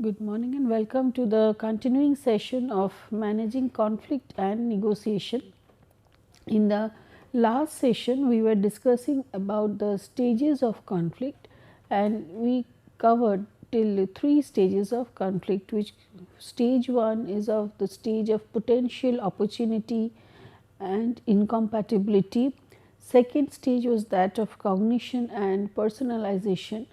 Good morning and welcome to the continuing session of managing conflict and negotiation. In the last session, we were discussing about the stages of conflict, and we covered till 3 stages of conflict, which stage 1 is of the stage of potential opportunity and incompatibility. Second stage was that of cognition and personalization.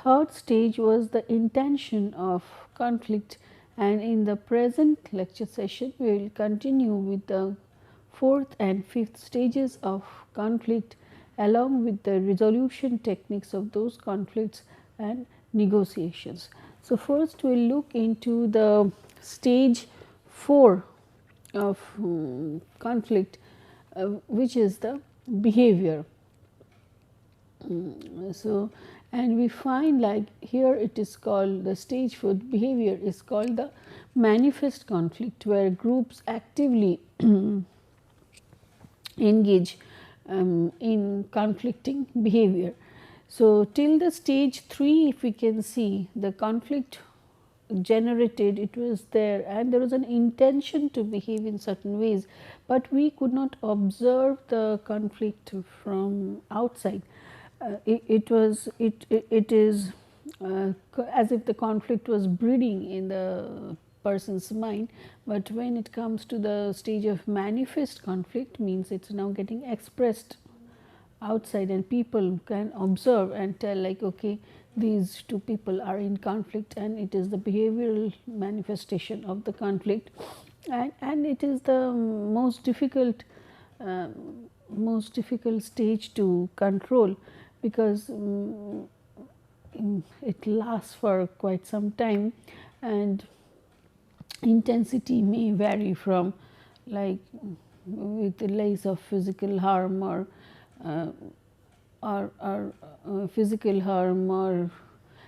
Third stage was the intention of conflict, and in the present lecture session we will continue with the fourth and fifth stages of conflict along with the resolution techniques of those conflicts and negotiations. So, first we will look into the stage 4 of conflict, which is the behavior. So, and we find like here it is called the stage for behavior is called the manifest conflict, where groups actively engage in conflicting behavior. So, till the stage 3, if we can see the conflict generated, it was there and there was an intention to behave in certain ways, but we could not observe the conflict from outside. It is as if the conflict was breeding in the person's mind, but when it comes to the stage of manifest conflict, means it is now getting expressed outside and people can observe and tell like, okay, these two people are in conflict, and it is the behavioral manifestation of the conflict, and it is the most difficult stage to control, because it lasts for quite some time and intensity may vary from like with the lace of physical harm or physical harm or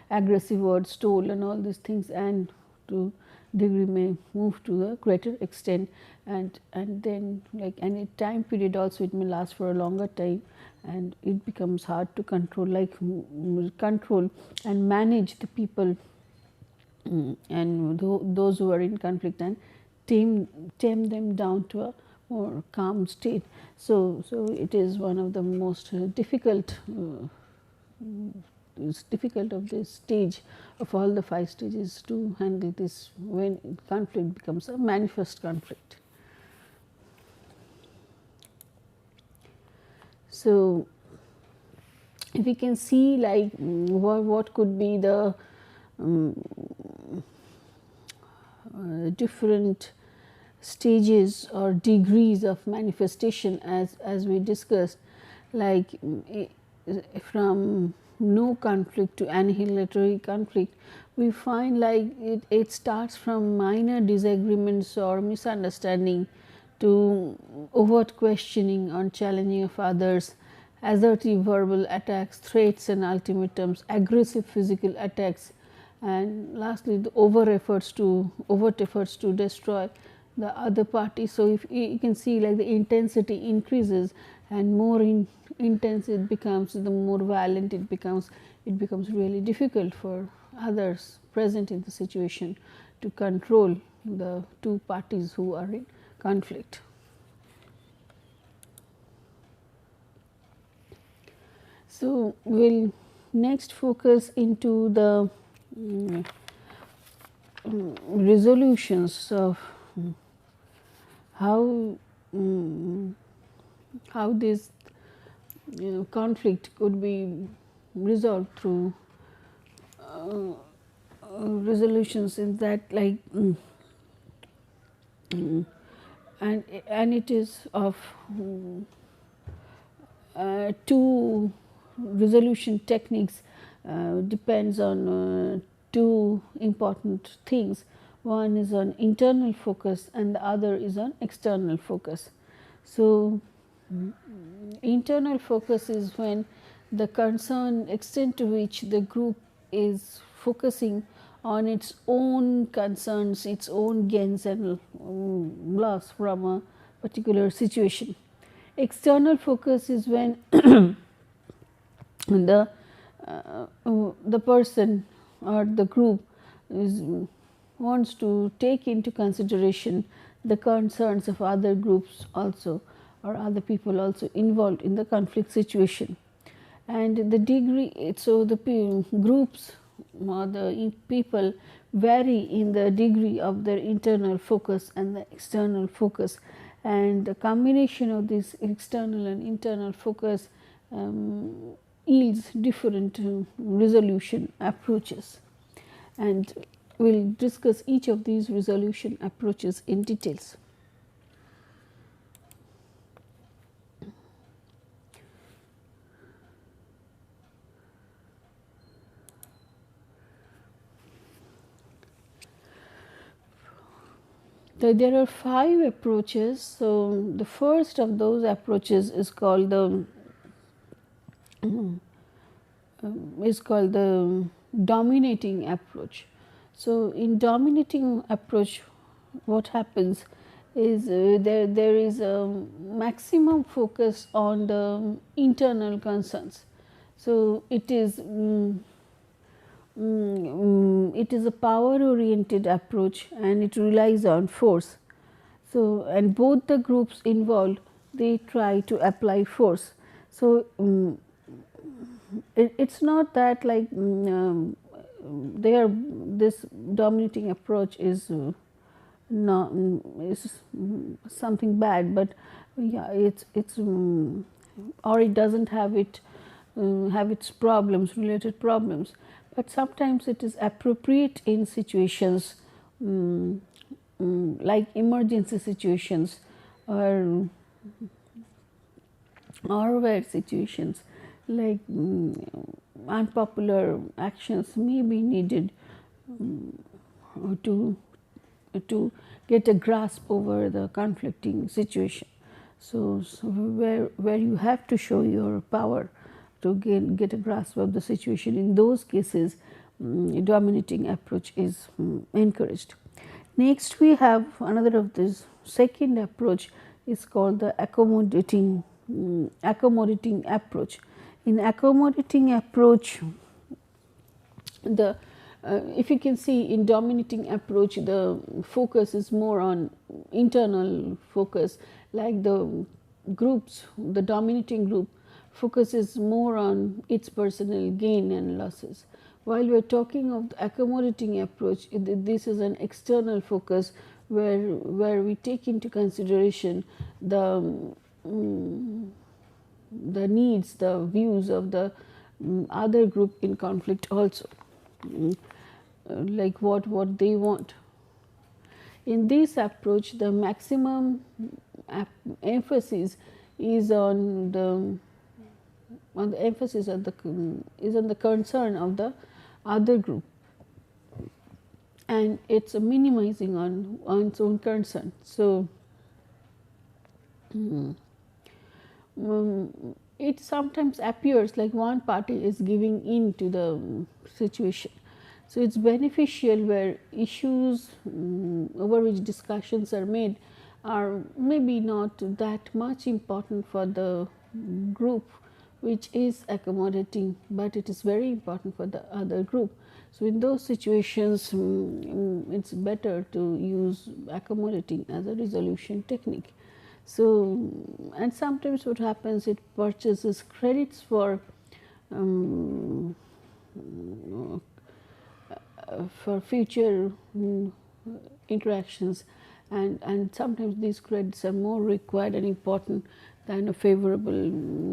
aggressive words told and all these things, and to degree may move to a greater extent, and then like any time period also it may last for a longer time, and it becomes hard to control, like control and manage the people and those who are in conflict, and tame them down to a more calm state. So it is one of the most difficult it's difficult of this stage of all the 5 stages to handle this when conflict becomes a manifest conflict. So, if we can see like what could be the different stages or degrees of manifestation as we discussed, like from no conflict to annihilatory conflict, we find like it starts from minor disagreements or misunderstanding to overt questioning or challenging of others, assertive verbal attacks, threats and ultimatums, aggressive physical attacks, and lastly the overt efforts to destroy the other party. So, if you can see like the intensity increases and more intense it becomes, the more violent it becomes really difficult for others present in the situation to control the two parties who are in conflict. So, we will next focus into the resolutions of how this conflict could be resolved through resolutions, in that like and it is of two resolution techniques, depends on two important things. One is on internal focus and the other is on external focus. So, internal focus is when the concern extent to which the group is focusing on its own concerns, its own gains and loss from a particular situation. External focus is when the person or the group is, wants to take into consideration the concerns of other groups also, or other people also involved in the conflict situation. And the degree, so the groups or the people vary in the degree of their internal focus and the external focus, and the combination of this external and internal focus yields different resolution approaches, and we will discuss each of these resolution approaches in details. So, there are 5 approaches. So, the first of those approaches is called the dominating approach. So, in dominating approach, what happens is there is a maximum focus on the internal concerns. So, it is a power oriented approach, and it relies on force. So, and both the groups involved, they try to apply force. So, it is not that like they are, this dominating approach is not is something bad, but yeah, it's or it does not have have its problems, related problems, but sometimes it is appropriate in situations like emergency situations, or where situations like unpopular actions may be needed to get a grasp over the conflicting situation. So, where you have to show your power to get a grasp of the situation, in those cases dominating approach is encouraged. Next, we have another of this second approach is called the accommodating approach. In accommodating approach, the if you can see, in dominating approach, the focus is more on internal focus, like the groups, the dominating group focuses more on its personal gain and losses. While we are talking of the accommodating approach, this is an external focus where we take into consideration the needs, the views of the other group in conflict also, like what they want. In this approach, the maximum emphasis is on the emphasis of is on the concern of the other group, and it's minimizing on its own concern. So, it sometimes appears like one party is giving in to the situation. So, it is beneficial where issues over which discussions are made are maybe not that much important for the group which is accommodating, but it is very important for the other group. So, in those situations it is better to use accommodating as a resolution technique. So, and sometimes what happens, it purchases credits for future interactions, and sometimes these credits are more required and important than a favorable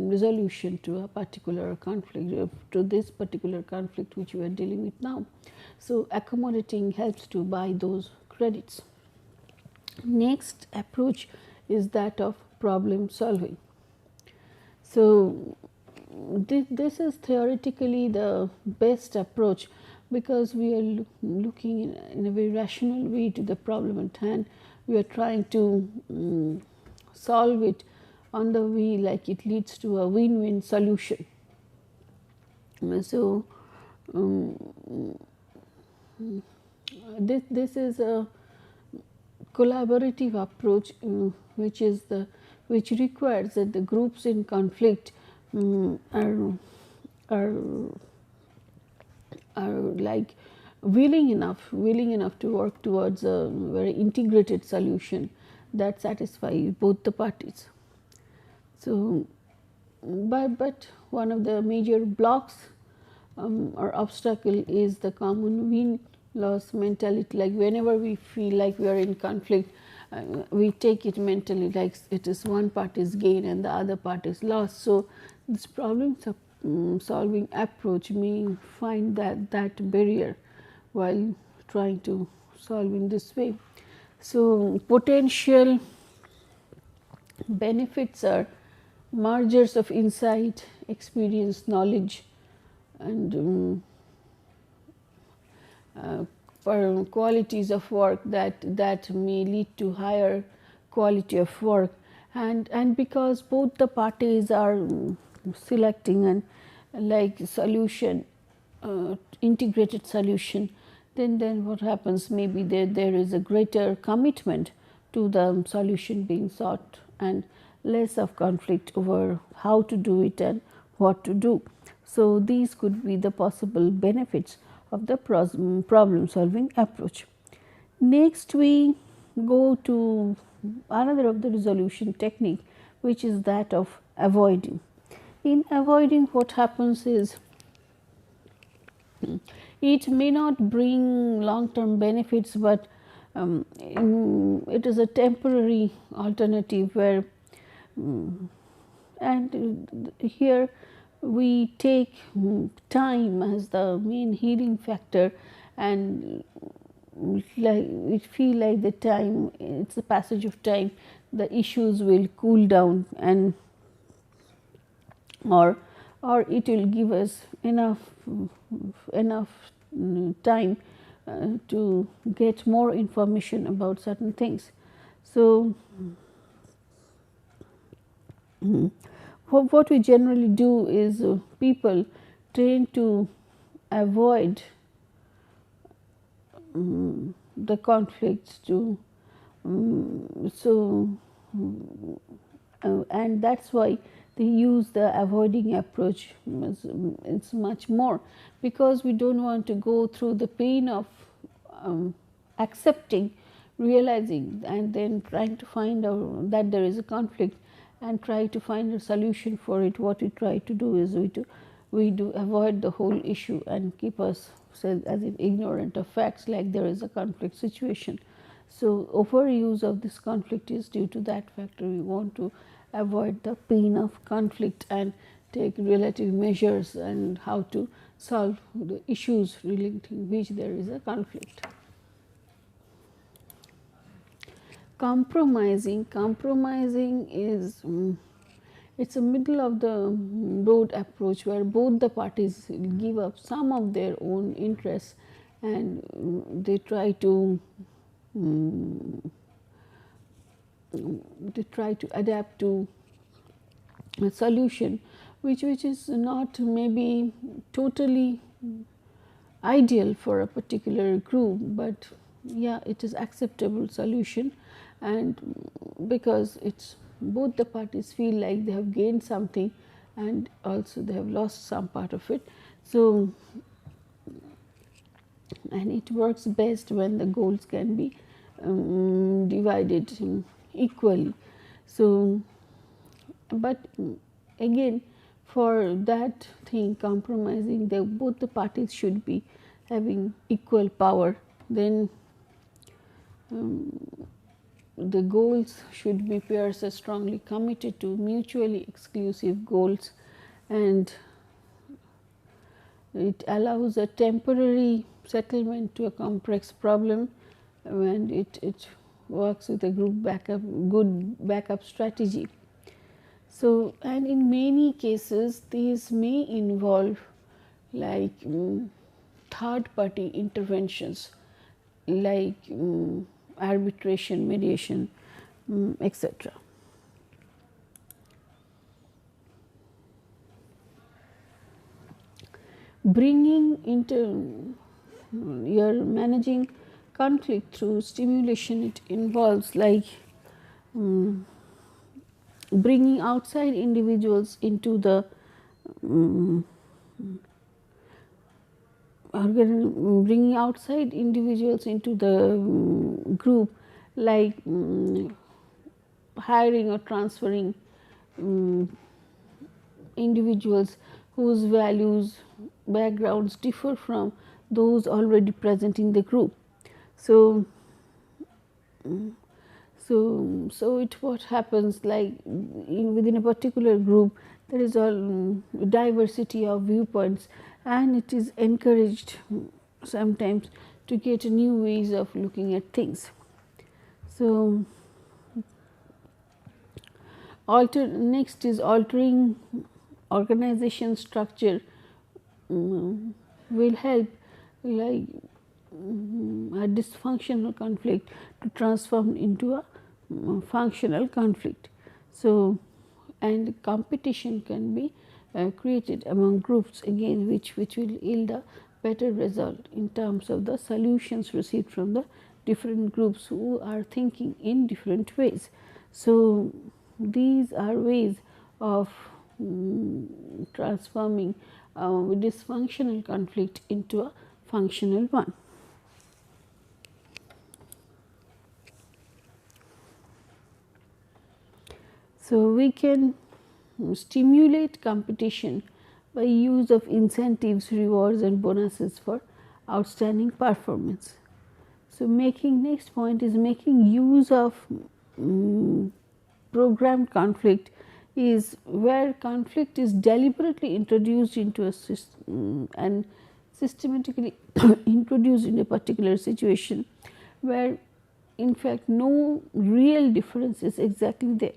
resolution to a particular conflict, to this particular conflict which we are dealing with now. So, accommodating helps to buy those credits. Next approach is that of problem solving. So, this is theoretically the best approach, because we are looking in a very rational way to the problem at hand. We are trying to solve it on the way like it leads to a win-win solution. So, this is a collaborative approach, which requires that the groups in conflict are like willing enough to work towards a very integrated solution that satisfies both the parties. So, but one of the major blocks or obstacle is the common win loss mentality. Like whenever we feel like we are in conflict, we take it mentally like it is one part is gain and the other part is loss. So this problem solving approach may find that barrier while trying to solve in this way. So potential benefits are mergers of insight, experience, knowledge, and qualities of work that may lead to higher quality of work, and because both the parties are selecting an like solution, integrated solution, then what happens, maybe there is a greater commitment to the solution being sought and less of conflict over how to do it and what to do. So these could be the possible benefits of the problem solving approach. Next we go to another of the resolution technique, which is that of avoiding. In avoiding, what happens is it may not bring long term benefits, but it is a temporary alternative where and here we take time as the main healing factor, and like we feel like the time, it's a passage of time, the issues will cool down, and or it will give us enough time to get more information about certain things. So what we generally do is people tend to avoid the conflicts to and that's why they use the avoiding approach. It's much more because we don't want to go through the pain of accepting, realizing, and then trying to find out that there is a conflict and try to find a solution for it. What we try to do is we do avoid the whole issue and keep us as if ignorant of facts, like there is a conflict situation. So overuse of this conflict is due to that factor. We want to avoid the pain of conflict and take relative measures and how to solve the issues relating which there is a conflict. Compromising is it's a middle of the road approach where both the parties give up some of their own interests and they try to adapt to a solution which is not maybe totally ideal for a particular group, but yeah, it is acceptable solution, and because it's both the parties feel like they have gained something and also they have lost some part of it. So and it works best when the goals can be divided equally. So but again, for that thing, compromising, both the parties should be having equal power. Then the goals should be pairs are strongly committed to mutually exclusive goals, and it allows a temporary settlement to a complex problem, and it works with a good backup strategy. So, and in many cases these may involve like third party interventions like arbitration, mediation, etc. Bringing into your managing conflict through stimulation, it involves like bringing outside individuals into the bringing outside individuals into the group, like hiring or transferring individuals whose values, backgrounds differ from those already present in the group. So, what happens, like within a particular group there is a diversity of viewpoints, and it is encouraged sometimes to get new ways of looking at things. So, next is altering organization structure will help, like a dysfunctional conflict to transform into a functional conflict. So, and competition can be created among groups again, which will yield a better result in terms of the solutions received from the different groups who are thinking in different ways. So, these are ways of transforming dysfunctional conflict into a functional one. So, we can stimulate competition by use of incentives, rewards and bonuses for outstanding performance. So, next point is making use of programmed conflict, is where conflict is deliberately introduced into a system and systematically introduced in a particular situation, where in fact no real difference is exactly there.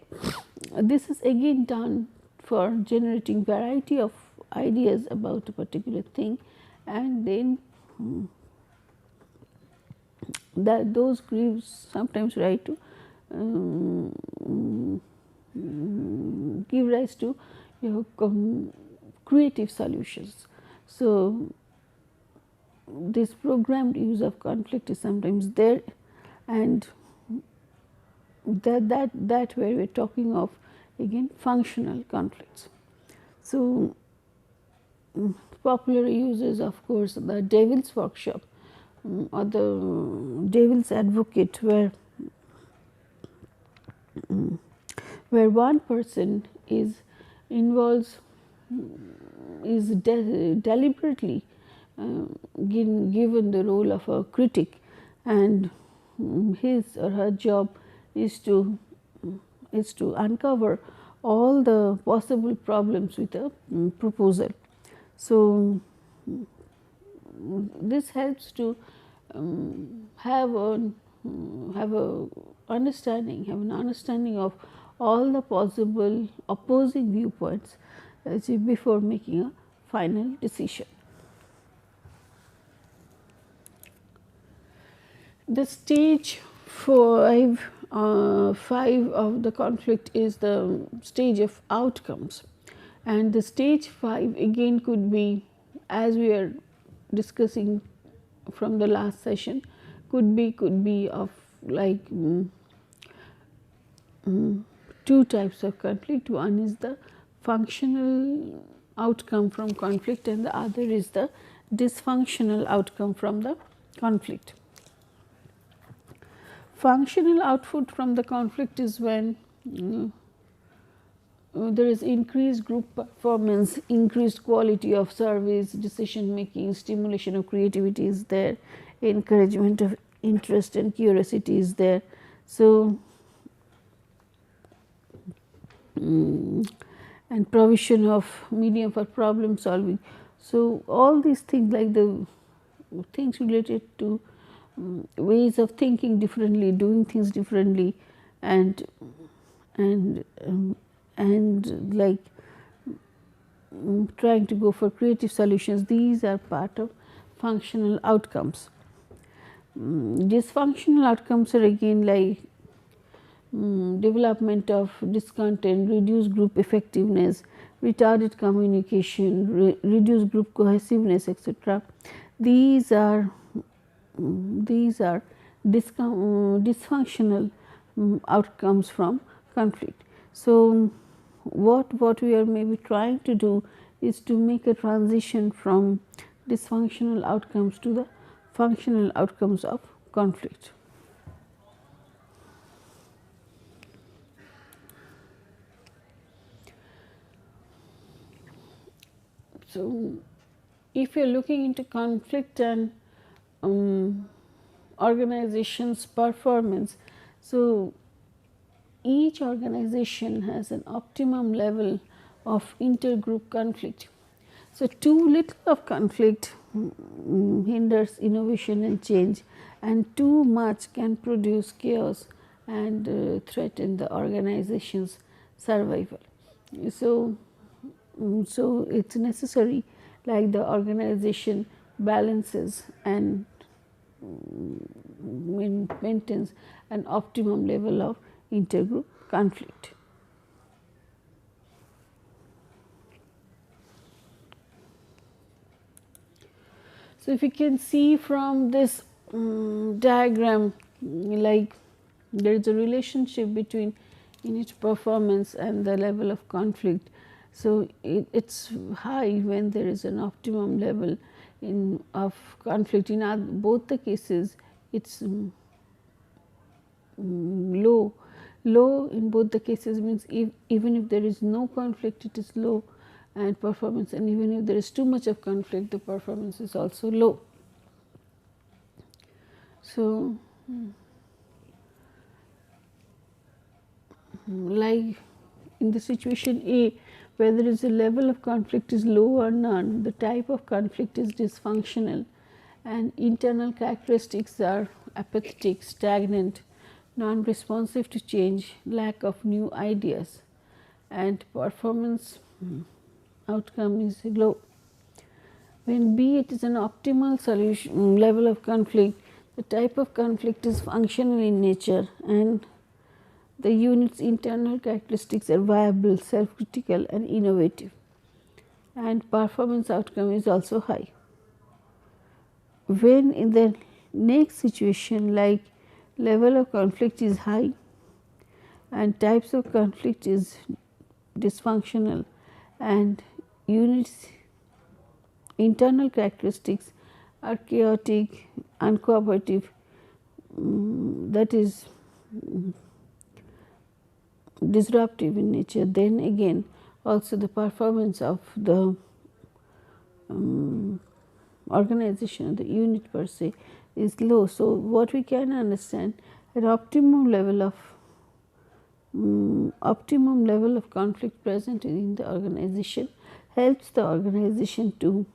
This is again done for generating variety of ideas about a particular thing, and then that those groups sometimes give rise to creative solutions. So, this programmed use of conflict is sometimes there, and that where we are talking of again functional conflicts. So, popular uses, of course, the devil's workshop or the devil's advocate, where one person is deliberately given the role of a critic, and his or her job is to uncover all the possible problems with a proposal. So, this helps to have an understanding of all the possible opposing viewpoints before making a final decision. The stage 5 of the conflict is the stage of outcomes, and the stage 5 again could be, as we are discussing from the last session, could be of like two types of conflict. One is the functional outcome from conflict, and the other is the dysfunctional outcome from the conflict. Functional output from the conflict is when there is increased group performance, increased quality of service, decision making, stimulation of creativity is there, encouragement of interest and curiosity is there. So, and provision of medium for problem solving. So, all these things, like the things related to ways of thinking differently, doing things differently, and like trying to go for creative solutions, these are part of functional outcomes. Dysfunctional outcomes are again like development of discontent, reduced group effectiveness, retarded communication, reduced group cohesiveness, etc. These are dysfunctional outcomes from conflict. So, what we are maybe trying to do is to make a transition from dysfunctional outcomes to the functional outcomes of conflict. So, if you are looking into conflict and organization's performance, so each organization has an optimum level of intergroup conflict. So, too little of conflict hinders innovation and change, and too much can produce chaos and threaten the organization's survival. So, so it is necessary like the organization balances and maintains an optimum level of intergroup conflict. So, if you can see from this diagram, like there is a relationship between unit performance and the level of conflict. So, it is high when there is an optimum level of conflict. In both the cases, it is low. Low in both the cases means even if there is no conflict, it is low and performance, and even if there is too much of conflict, the performance is also low. So, like in the situation A, where there is a level of conflict is low or none, the type of conflict is dysfunctional and internal characteristics are apathetic, stagnant, non-responsive to change, lack of new ideas, and performance outcome is low. When B, it is an optimal solution level of conflict, the type of conflict is functional in nature and the unit's internal characteristics are viable, self-critical and innovative, and performance outcome is also high. When in the next situation, like level of conflict is high and types of conflict is dysfunctional and units internal characteristics are chaotic, uncooperative, that is disruptive in nature, then again also the performance of the organization, the unit per se is low. So, what we can understand, an optimum level of conflict present in the organization helps the organization to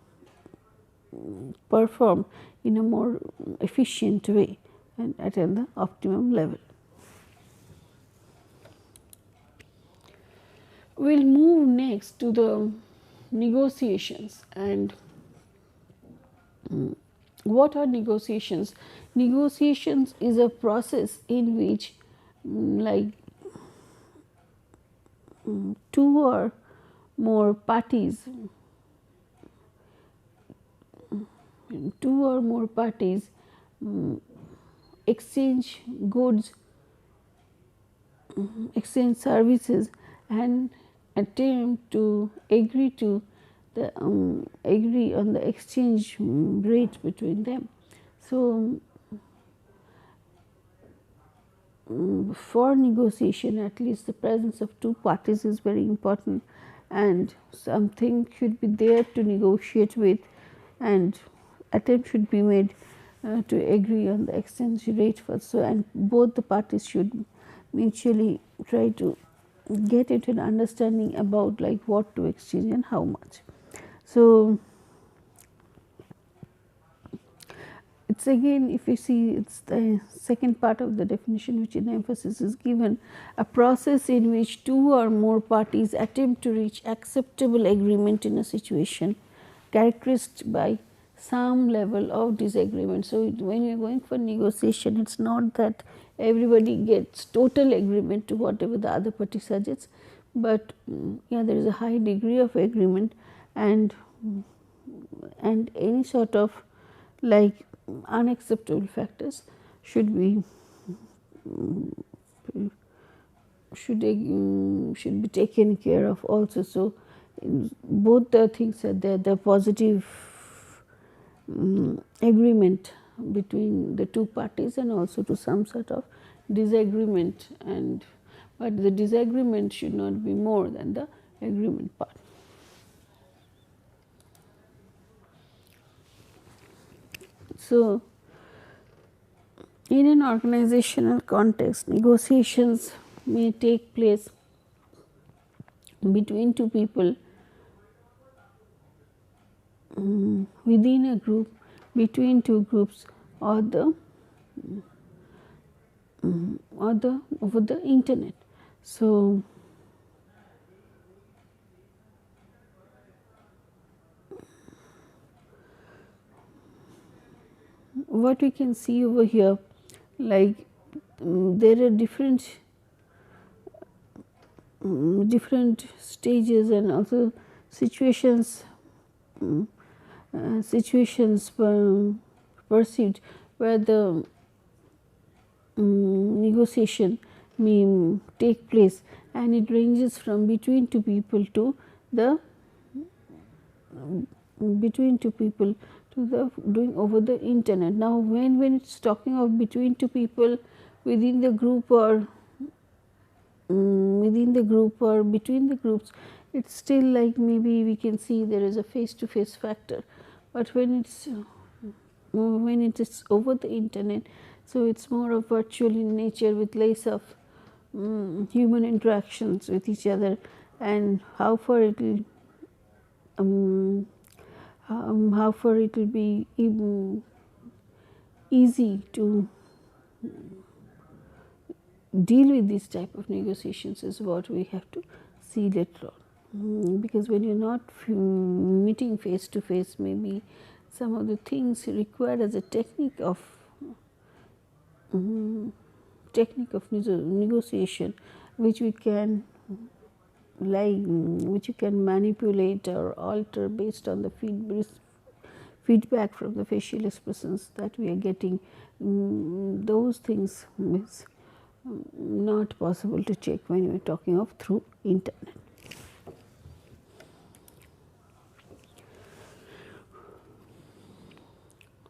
perform in a more efficient way and attain the optimum level. We will move next to the negotiations. And what are negotiations? Negotiations is a process in which like two or more parties exchange goods, exchange services and attempt to agree on the exchange rate between them. So, for negotiation, at least the presence of two parties is very important, and something should be there to negotiate with, and attempt should be made to agree on the exchange rate first. So, and both the parties should mutually try to get into an understanding about like what to exchange and how much. So, it is again, if you see, it is the second part of the definition which in emphasis is given, a process in which two or more parties attempt to reach acceptable agreement in a situation characterized by some level of disagreement. So, when you are going for negotiation, it is not that everybody gets total agreement to whatever the other party suggests, but yeah, there is a high degree of agreement, and any sort of like unacceptable factors should be taken care of also. So, both the things are there, the positive agreement between the two parties, and also to some sort of disagreement, and but the disagreement should not be more than the agreement part. So, in an organizational context, negotiations may take place between two people, within a group, between two groups, or over the internet. So, what we can see over here, like there are different stages and also situations perceived where the negotiation may take place, and it ranges from between two people to the doing over the internet. Now, when it's talking of between two people within the group, or within the group or between the groups, it's still like maybe we can see there is a face to face factor, but when it is over the internet, so it's more of virtual in nature with less of human interactions with each other, and how far it will be easy to deal with this type of negotiations is what we have to see later on. Because when you are not meeting face to face, maybe some of the things required as a technique of negotiation, which we can which you can manipulate or alter based on the feedback from the facial expressions that we are getting. Those things is not possible to check when you are talking of through internet.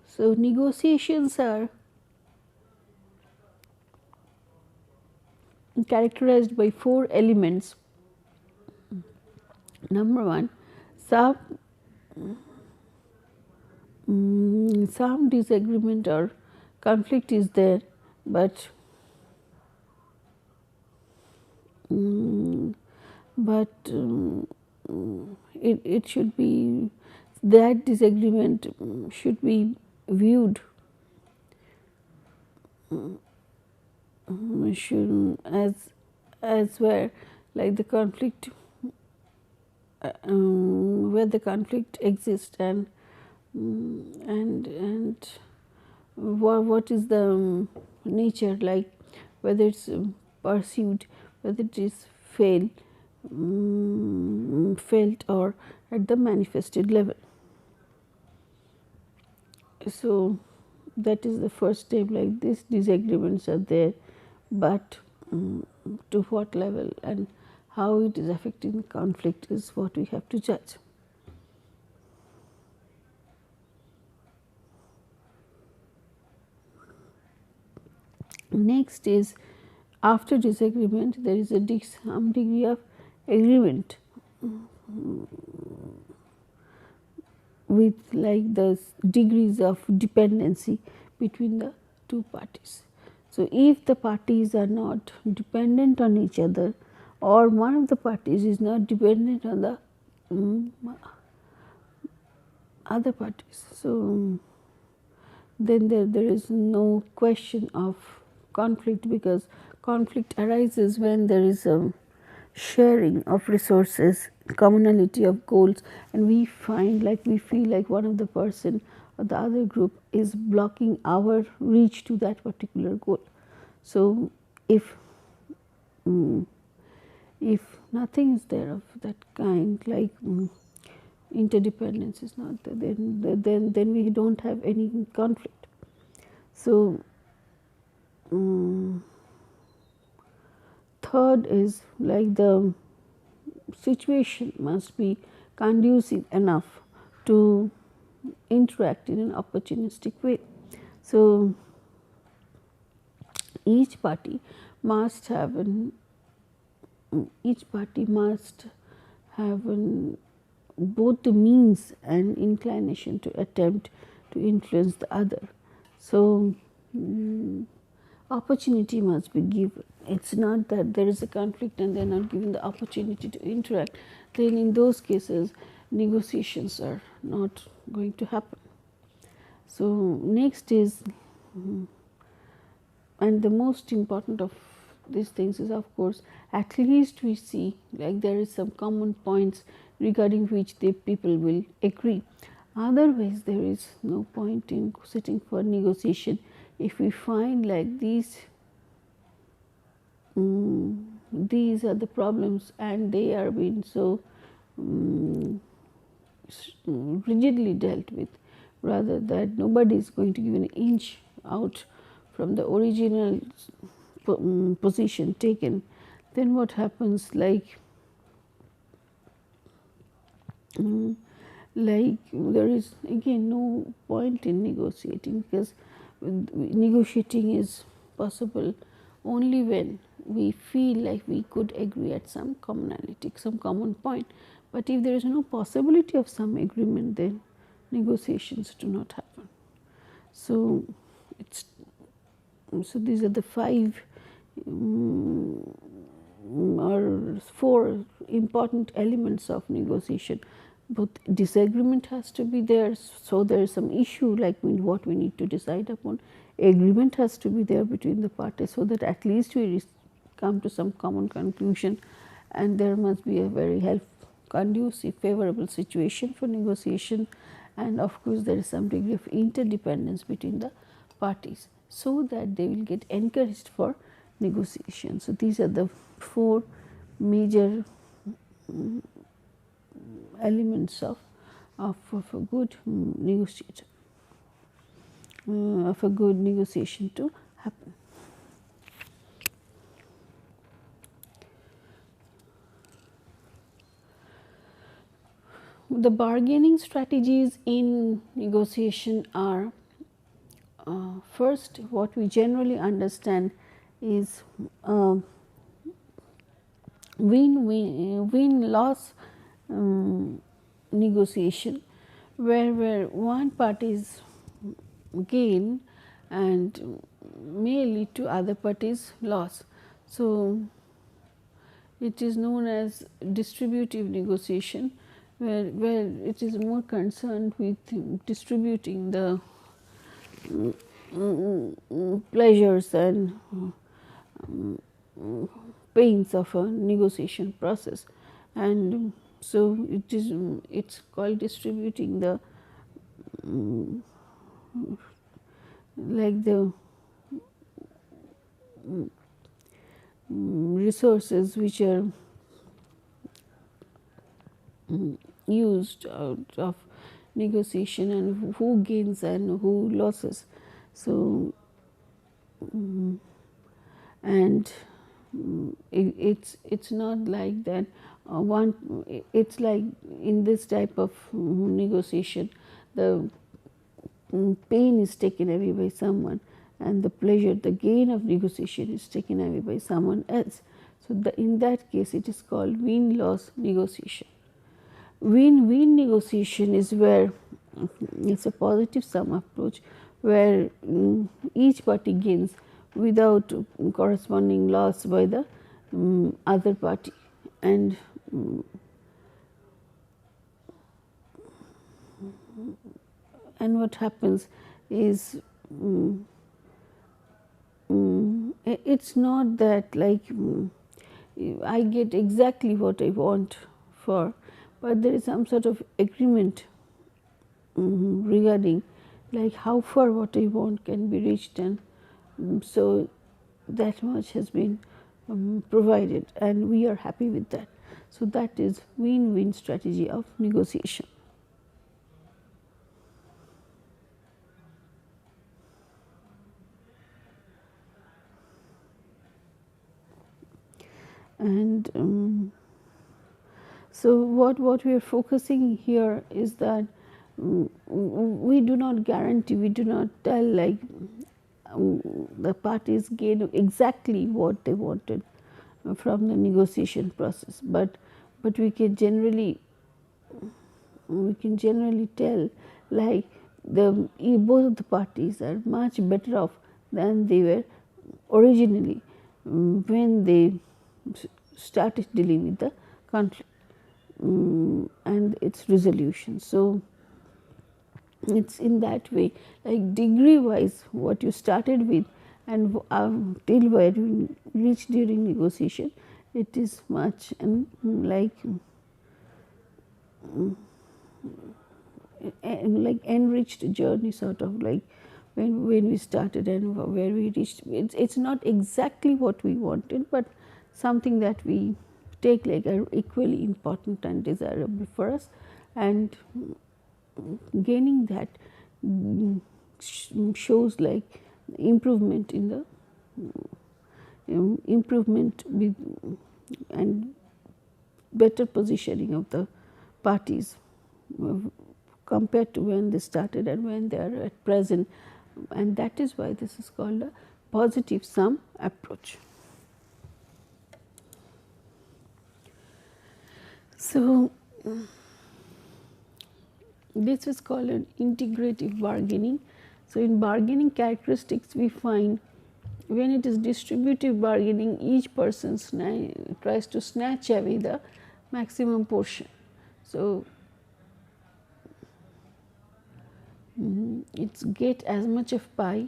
So, negotiations are characterized by 4 elements. Number 1, some disagreement or conflict is there, but it should be, that disagreement should be viewed as where, like the conflict where the conflict exists, and what is the nature, like whether it's pursued, whether it is felt or at the manifested level. So, that is the first step, like these disagreements are there, but to what level and how it is affecting the conflict is what we have to judge. Next is, after disagreement there is some degree of agreement with like the degrees of dependency between the two parties. So, if the parties are not dependent on each other, or one of the parties is not dependent on the other parties, so then there is no question of conflict, because conflict arises when there is a sharing of resources, commonality of goals, and we feel like one of the person or the other group is blocking our reach to that particular goal. So, if nothing is there of that kind, like interdependence is not there, then we don't have any conflict. So, third is like the situation must be conducive enough to interact in an opportunistic way. So, each party must have both the means and inclination to attempt to influence the other. So, opportunity must be given. It's not that there is a conflict and they are not given the opportunity to interact. Then in those cases, negotiations are not going to happen. So, next is, and the most important of these things is, of course, at least we see like there is some common points regarding which the people will agree. Otherwise, there is no point in sitting for negotiation. If we find like these are the problems and they are being so rigidly dealt with, rather that nobody is going to give an inch out from the original position taken, then what happens, like there is again no point in negotiating, because negotiating is possible only when we feel like we could agree at some commonality, some common point. But if there is no possibility of some agreement, then negotiations do not happen. So, these are the 5 or 4 important elements of negotiation. Both disagreement has to be there, so there is some issue like what we need to decide upon. Agreement has to be there between the parties, so that at least we come to some common conclusion, and there must be a very conducive, favorable situation for negotiation, and of course, there is some degree of interdependence between the parties, so that they will get encouraged for negotiation. So, these are the 4 major elements of a good negotiator, of a good negotiation to happen. The bargaining strategies in negotiation are, first, what we generally understand is win-loss negotiation, where one party's gain and may lead to other party's loss. So, it is known as distributive negotiation, where it is more concerned with distributing the pleasures and pains of a negotiation process. And so, it's called distributing the like the resources which are used out of negotiation, and who gains and who loses. So, and it's not like that it's like in this type of negotiation, the pain is taken away by someone, and the pleasure, the gain of negotiation is taken away by someone else. So, in that case, it is called win-loss negotiation. Win-win negotiation is where it's a positive sum approach, where each party gains without corresponding loss by the other party. And what happens is, it's not that like I get exactly what I want for, but there is some sort of agreement regarding like how far what I want can be reached, and so that much has been provided, and we are happy with that. So, that is win-win strategy of negotiation. And so, what we are focusing here is that we do not guarantee, we do not tell like the parties gain exactly what they wanted from the negotiation process, but we can generally tell like both of the parties are much better off than they were originally when they started dealing with the conflict and its resolution. So it's in that way, like degree wise what you started with and till where you reach during negotiation, it is much like enriched journey, sort of like when we started and where we reached. It's not exactly what we wanted, but something that we take like are equally important and desirable for us, and gaining that shows like improvement in the improvement with and better positioning of the parties compared to when they started and when they are at present, and that is why this is called a positive sum approach. So this is called an integrative bargaining. So in bargaining characteristics we find when it is distributive bargaining, each person tries to snatch away the maximum portion. So it's get as much of pie.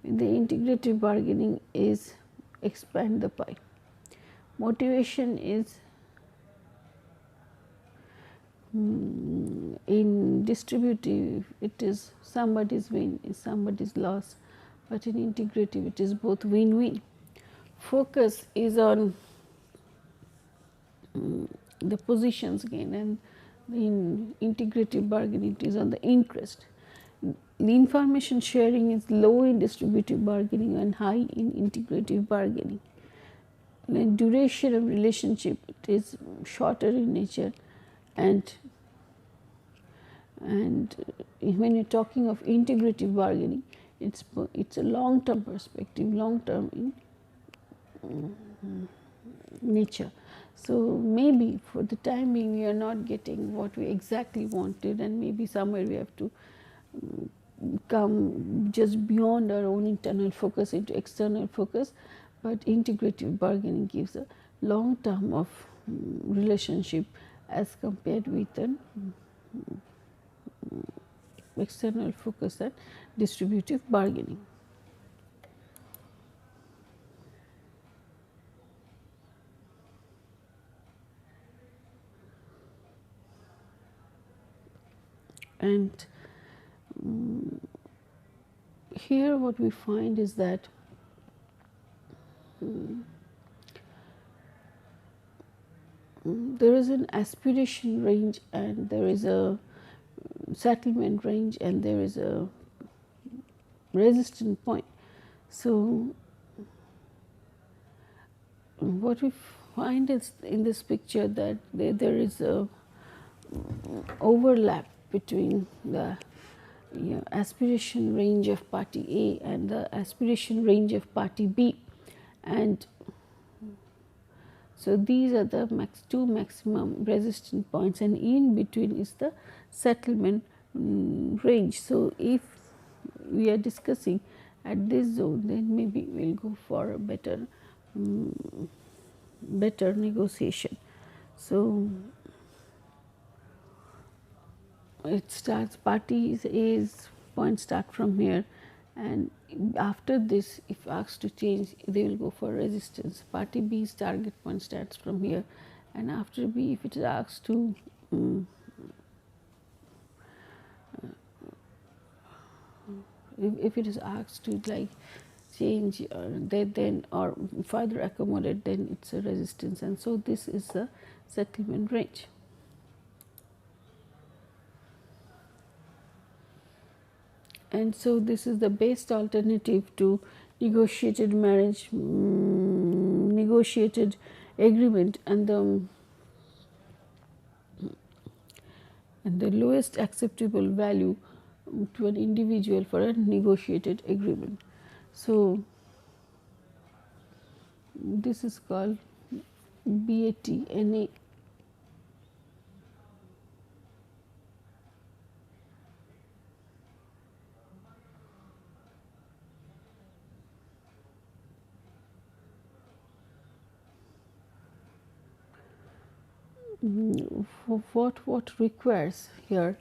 The integrative bargaining is expand the pie. Motivation is in distributive it is somebody's win is somebody's loss, but in integrative it is both win-win. Focus is on the positions gain, and in integrative bargaining it is on the interest. The information sharing is low in distributive bargaining and high in integrative bargaining. The duration of relationship it is shorter in nature, and when you're talking of integrative bargaining, it's a long term perspective, long term in nature. So maybe for the time being we are not getting what we exactly wanted, and maybe somewhere we have to come just beyond our own internal focus into external focus, but integrative bargaining gives a long term of relationship as compared with an external focus and distributive bargaining. And here what we find is that there is an aspiration range and there is a settlement range and there is a resistance point. So what we find is in this picture that there is a overlap between the aspiration range of party A and the aspiration range of party B, and so these are the two maximum resistance points, and in between is the settlement range. So if we are discussing at this zone, then maybe we will go for a better negotiation. So it starts, party A's point start from here, and after this if asked to change they will go for resistance. Party B's target point starts from here, and after B if it is asked to if it is asked to like change then or further accommodate, then it's a resistance, and so this is the settlement range. And so this is the best alternative to negotiated marriage, negotiated agreement, and and the lowest acceptable value to an individual for a negotiated agreement. So, this is called BATNA. For what requires here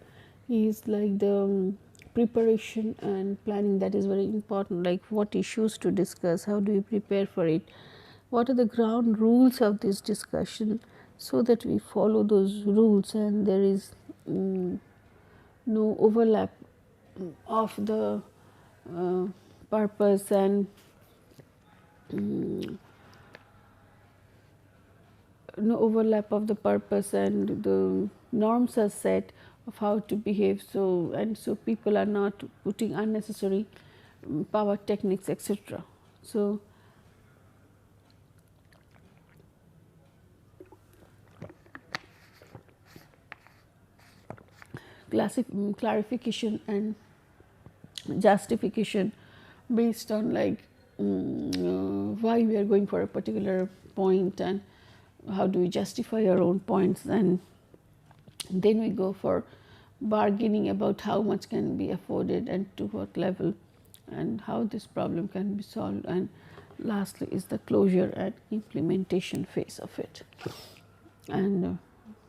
is like the preparation and planning, that is very important, like what issues to discuss, how do we prepare for it, what are the ground rules of this discussion, so that we follow those rules and there is no overlap of the purpose and no overlap of the purpose, and the norms are set of how to behave. So, and so people are not putting unnecessary power techniques, etc. So, clarification and justification based on like why we are going for a particular point and how do we justify our own points, and then we go for bargaining about how much can be afforded and to what level and how this problem can be solved, and lastly is the closure and implementation phase of it, and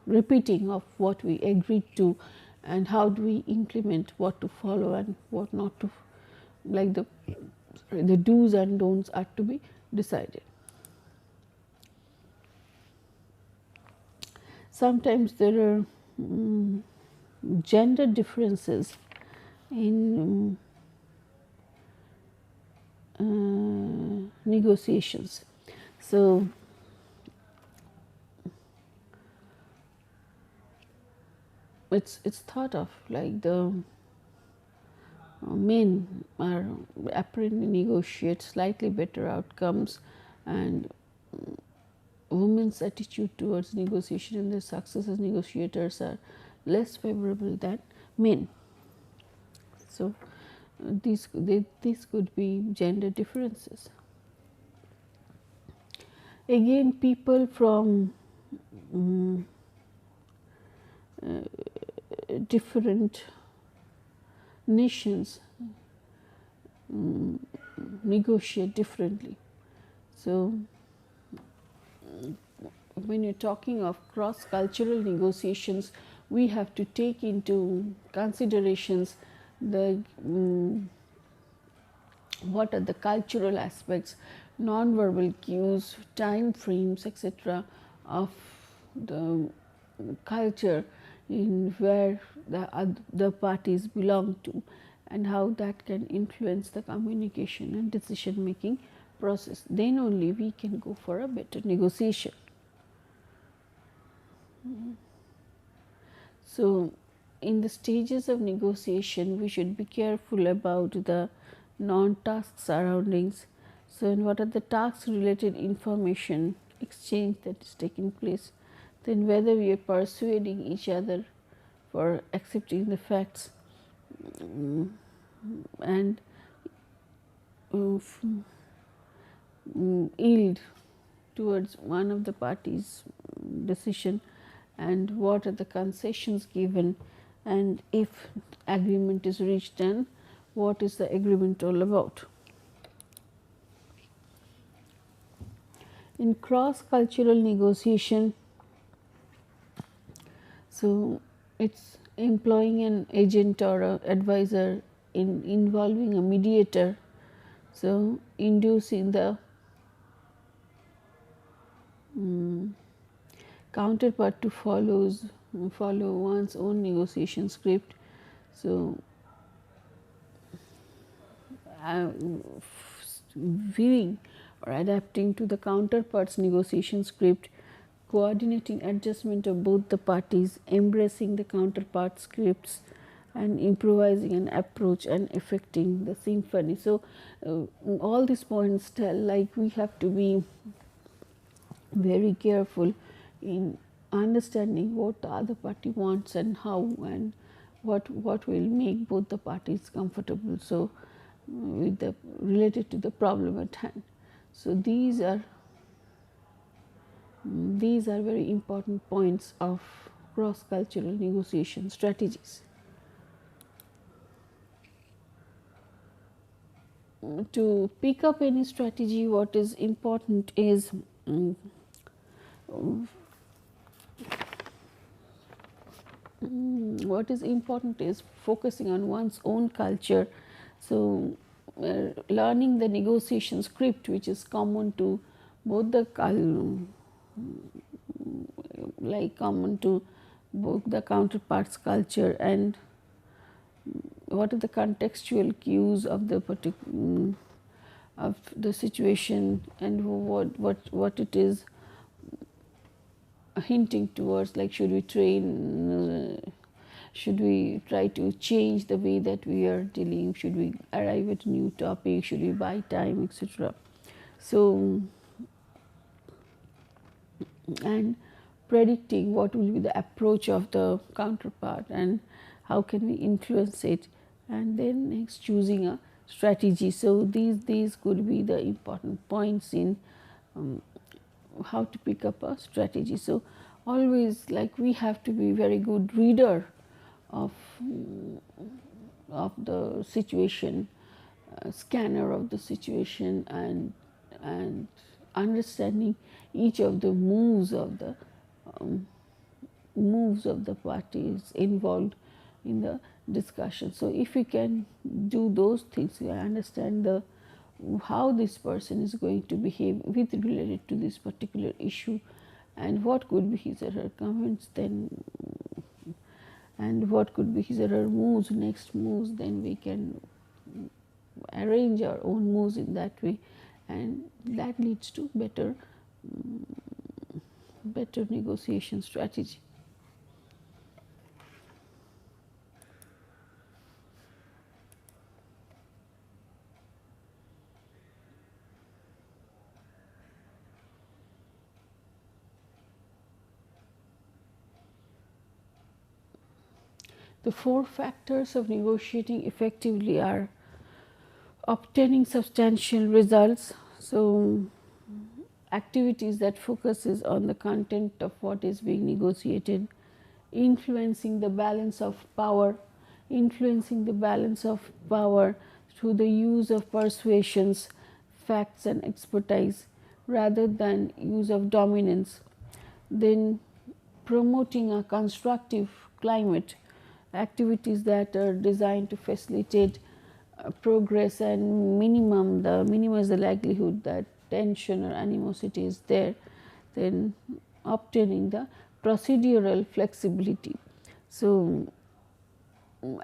repeating of what we agreed to and how do we implement, what to follow and what not to, like the do's and don'ts are to be decided. Sometimes there are gender differences in negotiations. So, it's thought of like the men are apparently negotiate slightly better outcomes, and women's attitude towards negotiation and their success as negotiators are less favorable than men. So, these could be gender differences. Again, people from different nations negotiate differently. So, when you're talking of cross-cultural negotiations, we have to take into considerations the what are the cultural aspects, non-verbal cues, time frames, etc. of the culture in where the other parties belong to, and how that can influence the communication and decision making process. Then only we can go for a better negotiation. So, in the stages of negotiation, we should be careful about the non-task surroundings. So, and what are the task related information exchange that is taking place, then whether we are persuading each other for accepting the facts and yield towards one of the parties' decision, and what are the concessions given, and if agreement is reached, then what is the agreement all about. In cross-cultural negotiation, so it's employing an agent or an advisor, in involving a mediator, so inducing the counterpart to follow one's own negotiation script. So, viewing or adapting to the counterpart's negotiation script, coordinating adjustment of both the parties, embracing the counterpart scripts, and improvising an approach and effecting the symphony. So, all these points tell like we have to be very careful in understanding what the other party wants and how, and what will make both the parties comfortable. So, with the related to the problem at hand. So, these are very important points of cross cultural negotiation strategies. To pick up any strategy, what is important is focusing on one's own culture. So, learning the negotiation script, which is common to both the counterparts' culture, and what are the contextual cues of the particular of the situation, and what it is hinting towards, like should we should we try to change the way that we are dealing, should we arrive at a new topic, should we buy time, etc. So, and predicting what will be the approach of the counterpart and how can we influence it, and then next choosing a strategy. So, these could be the important points in how to pick up a strategy. So, always, like, we have to be very good reader of the situation, scanner of the situation, and understanding each of the moves of the parties involved in the discussion. So, if we can do those things, we understand how this person is going to behave with related to this particular issue, and what could be his or her comments, then, and what could be his or her moves, next moves, then we can arrange our own moves in that way, and that leads to better negotiation strategy. The 4 factors of negotiating effectively are obtaining substantial results. So, activities that focuses on the content of what is being negotiated, influencing the balance of power through the use of persuasions, facts and expertise rather than use of dominance. Then promoting a constructive climate, activities that are designed to facilitate progress and minimize the likelihood that tension or animosity is there. Then obtaining the procedural flexibility. So,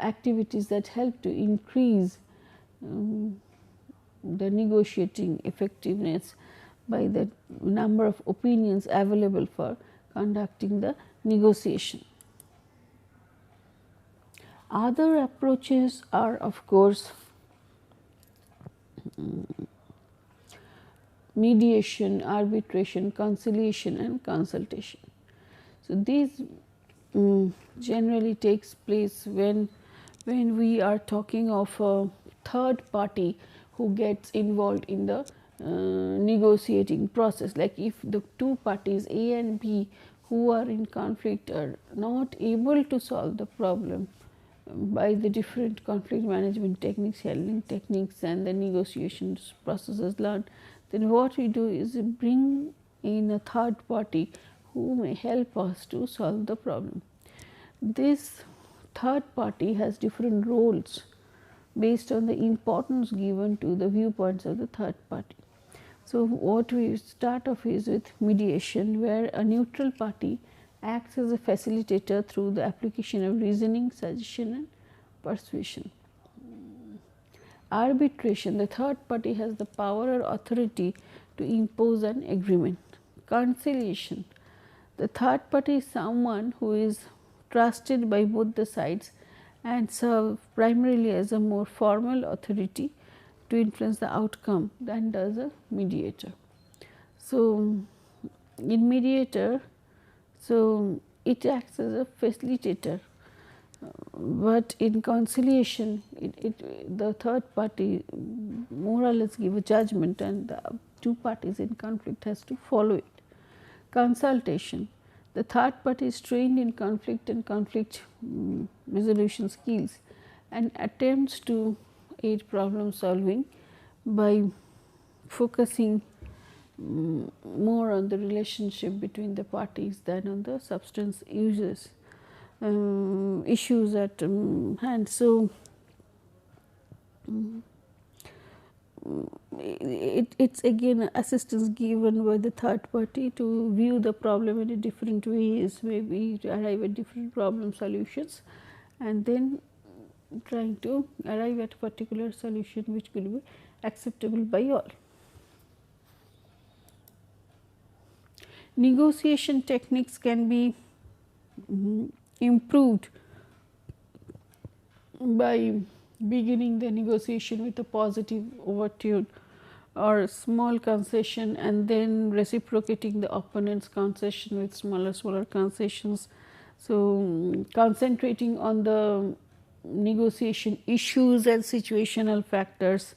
activities that help to increase the negotiating effectiveness by the number of opinions available for conducting the negotiation. Other approaches are, of course, mediation, arbitration, conciliation and consultation. So, these generally takes place when we are talking of a third party who gets involved in the negotiating process. Like, if the two parties A and B who are in conflict are not able to solve the problem by the different conflict management techniques, handling techniques and the negotiations processes learned, then what we do is bring in a third party who may help us to solve the problem. This third party has different roles based on the importance given to the viewpoints of the third party. So, what we start off is with mediation, where a neutral party acts as a facilitator through the application of reasoning, suggestion and persuasion. Arbitration, the third party has the power or authority to impose an agreement. Conciliation, the third party is someone who is trusted by both the sides and serve primarily as a more formal authority to influence the outcome than does a mediator. So, in mediator, So, it acts as a facilitator, but in conciliation the third party more or less give a judgment and the two parties in conflict has to follow it. Consultation, the third party is trained in conflict and conflict resolution skills and attempts to aid problem solving by focusing more on the relationship between the parties than on the substance users issues at hand. So, it's again assistance given by the third party to view the problem in a different ways, maybe to arrive at different problem solutions, and then trying to arrive at a particular solution which will be acceptable by all. Negotiation techniques can be improved by beginning the negotiation with a positive overture or small concession and then reciprocating the opponent's concession with smaller concessions. So, concentrating on the negotiation issues and situational factors,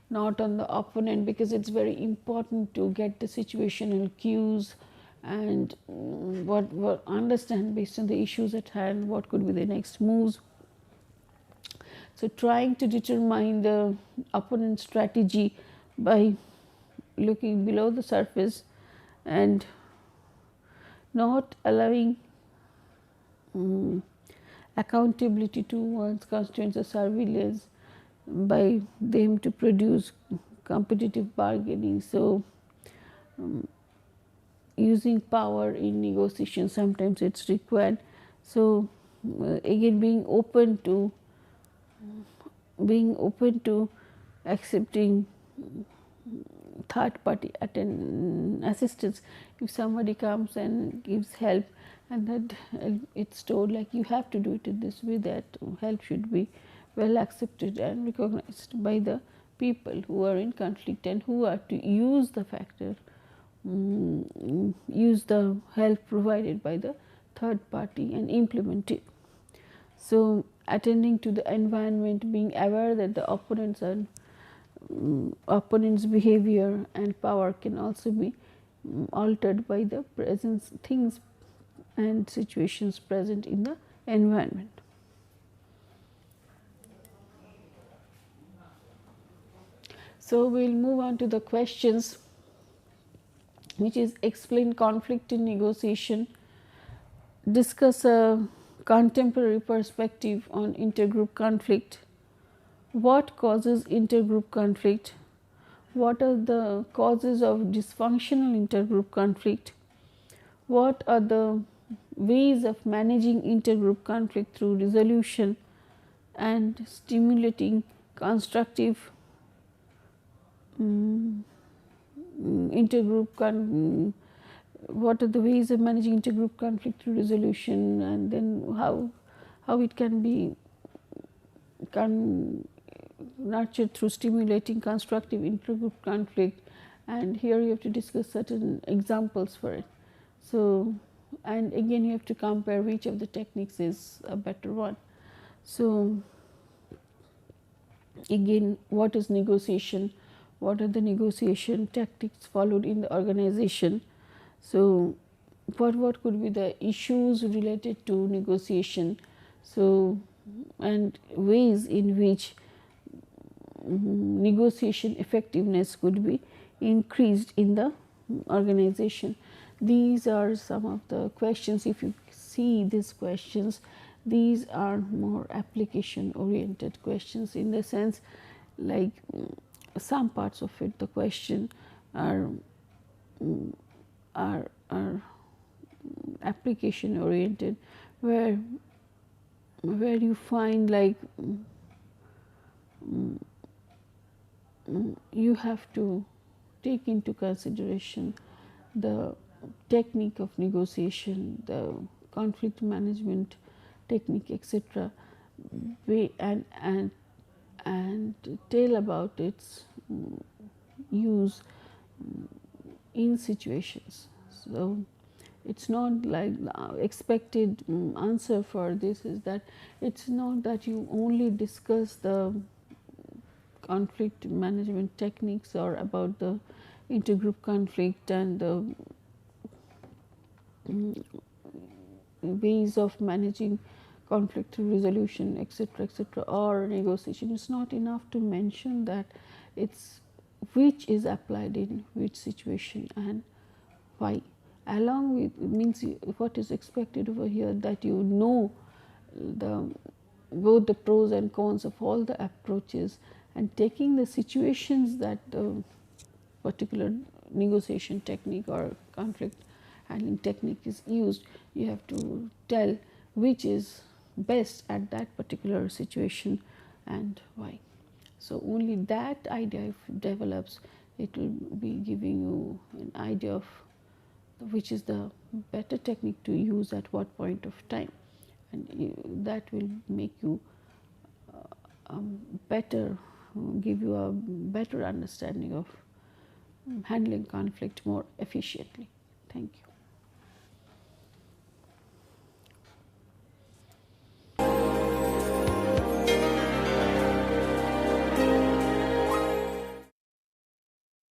not on the opponent, because it is very important to get the situational cues and what understand based on the issues at hand what could be the next moves. So, trying to determine the opponent's strategy by looking below the surface and not allowing accountability to one's constituents or surveillance by them to produce competitive bargaining. So, using power in negotiation sometimes it is required. So, again being open to accepting third party assistance. If somebody comes and gives help and that it is told like you have to do it in this way, that help should be well accepted and recognized by the people who are in conflict and who are to use the factor, use the help provided by the third party and implement it. So, attending to the environment, being aware that the opponent's behavior and power can also be altered by the presence things and situations present in the environment. So, we will move on to the questions, which is explain conflict in negotiation, discuss a contemporary perspective on intergroup conflict, what causes intergroup conflict, what are the causes of dysfunctional intergroup conflict, what are the ways of managing intergroup conflict through resolution and stimulating constructive intergroup what are the ways of managing intergroup conflict through resolution, and then how it can be nurtured through stimulating constructive intergroup conflict, and here you have to discuss certain examples for it. So, and again you have to compare which of the techniques is a better one. So, again what is negotiation, what are the negotiation tactics followed in the organization. So, what could be the issues related to negotiation, so and ways in which negotiation effectiveness could be increased in the organization. These are some of the questions. If you see these questions, these are more application oriented questions, in the sense like some parts of it the question are application oriented, where you find like you have to take into consideration the technique of negotiation, the conflict management technique, etc., and tell about its use in situations. So, It's not like expected answer for this is that it's not that you only discuss the conflict management techniques or about the intergroup conflict and the ways of managing conflict resolution, etc., or negotiation. It's not enough to mention that it's which is applied in which situation and why. Along with means what is expected over here, that you know the both the pros and cons of all the approaches, and taking the situations that the particular negotiation technique or conflict handling technique is used, you have to tell which is best at that particular situation and why. So only that idea if it develops, it will be giving you an idea of which is the better technique to use at what point of time, and that will make you better, give you a better understanding of handling conflict more efficiently. Thank you.